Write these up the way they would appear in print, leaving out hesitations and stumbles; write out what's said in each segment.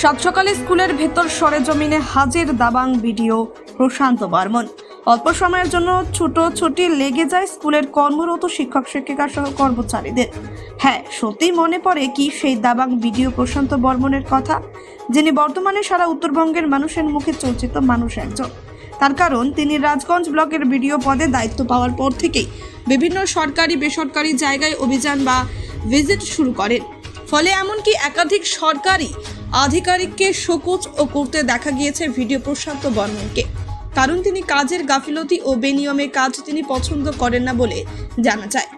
সাত সকালে স্কুলের ভেতর সরেজমিনে হাজির দাবাং ভিডিও প্রশান্ত বর্মন। অল্প সময়ের জন্য ছুটোছুটি লেগে যায় স্কুলের কর্মরত শিক্ষক শিক্ষিকা সহ কর্মচারীদের। হ্যাঁ, সত্যি মনে পড়ে কি সেই দাবাং ভিডিও প্রশান্ত বর্মনের কথা, যিনি বর্তমানে সারা উত্তরবঙ্গের মানুষের মুখে চর্চিত মানুষ একজন। তার কারণ তিনি রাজগঞ্জ ব্লকের বিডিও পদে দায়িত্ব পাওয়ার পর থেকেই বিভিন্ন সরকারি বেসরকারি জায়গায় অভিযান বা ভিজিট শুরু করেন। ফলে এমনকি একাধিক সরকারি আধিকারিককে শোকজ ও করতে দেখা গিয়েছে ভিডিও প্রশান্ত বর্মনকে। কারণ তিনি কাজের গাফিলতি ও বেনিয়মে কাজ তিনি পছন্দ করেন না বলে জানা যায়,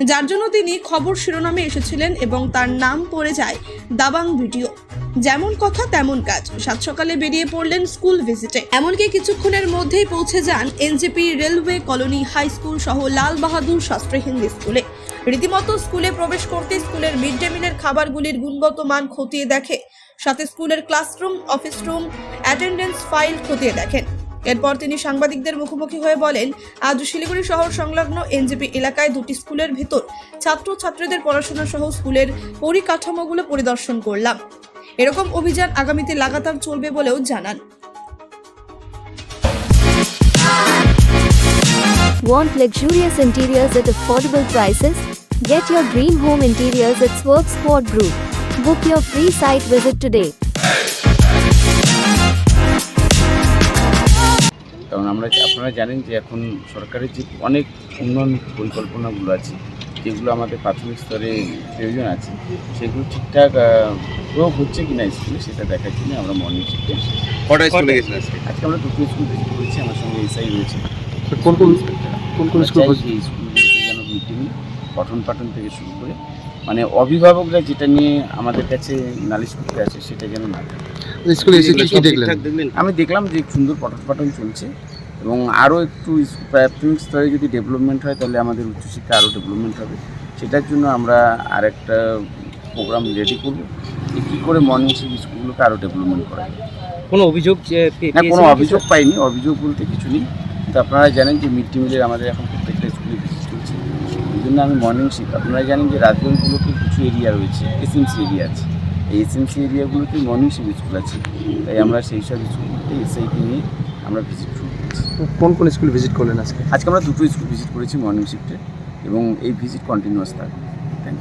যার জন্য তিনি খবর শিরোনামে এসেছিলেন এবং তার নাম পড়ে যায় দাবাং ভিডিও। যেমন কথা তেমন কাজ, সাত সকালে বেরিয়ে পড়লেন স্কুল ভিজিটে। এমনকি কিছুক্ষণের মধ্যেই পৌঁছে যান NJP railway colony high school সহ লাল বাহাদুর শাস্ত্রী হিন্দি স্কুলে। রীতিমতো স্কুলে প্রবেশ করতে স্কুলের মিড ডে মিলের খাবারগুলির গুণগত মান খতিয়ে দেখে, সাথে স্কুলের classroom, office room, attendance file খতিয়ে দেখেন। এরপর তিনি সাংবাদিকদের মুখোমুখি হয়ে বলেন, আজ শিলিগুড়ি শহর সংলগ্ন এনজেপি এলাকায় দুটি স্কুলের ভেতর ছাত্রছাত্রীদের পড়াশোনা সহ স্কুলের পরিকাঠামোগুলো পরিদর্শন করলাম। এরকম অভিযান আগামীতে লাগাতার চলবে বলেও জানান। Want luxurious interiors at affordable prices? Get your dream home interiors at Swerve Squad Group. Book your free site visit today. কারণ আপনারা জানেন যে এখন সরকারের যে অনেক উন্নয়ন পরিকল্পনাগুলো আছে, যেগুলো আমাদের প্রাথমিক স্তরে প্রয়োজন আছে, সেগুলো ঠিকঠাক প্রয়োগ হচ্ছে কিনা স্কুলে সেটা দেখার জন্য আমরা মর্নিং শিফটে কটা স্কুলে গেছেন আজকে আমরা দুটো স্কুল ভিজিট করেছি। আমার সঙ্গে এসআই রয়েছে। কোন স্কুল এই স্কুলগুলোতে যেন মিড ডে মিল পঠন পাঠন থেকে শুরু করে মানে অভিভাবকরা যেটা নিয়ে আমাদের কাছে নালিশ করতে আসে সেটা যেন না থাকে। স্কুলে এসে কি দেখলেন? আমি দেখলাম যে সুন্দর পঠন পাঠন চলছে এবং আরও একটু প্রাথমিক স্তরে যদি ডেভেলপমেন্ট হয় তাহলে আমাদের উচ্চশিক্ষা আরও ডেভেলপমেন্ট হবে। সেটার জন্য আমরা আরেকটা প্রোগ্রাম রেডি করব যে কী করে মর্নিং স্কুলগুলোকে আরও ডেভেলপমেন্ট করা যায়। কোনো অভিযোগ না, কোনো অভিযোগ পাইনি। অভিযোগ বলতে কিছু নেই, কিন্তু আপনারা জানেন যে মিড ডে মিলের আমাদের এখন প্রত্যেকটা স্কুলে ভিজিট চলছে। এই জন্য আমি মর্নিং শিফট, আপনারা জানেন যে রাজগঞ্জগুলোতে কিছু এরিয়া রয়েছে, এসএমসি এরিয়া আছে। এই এসএমসি এরিয়াগুলোতে মর্নিং শিফট স্কুল আছে, তাই আমরা সেই সব স্কুলগুলোতে এসআইকে নিয়ে আমরা ভিজিট শুরু করেছি। কোন স্কুল ভিজিট করলেন আজকে? আজকে আমরা দুটো স্কুল ভিজিট করেছি মর্নিং শিফটে এবং এই ভিজিট কন্টিনিউয়াস থাকবে।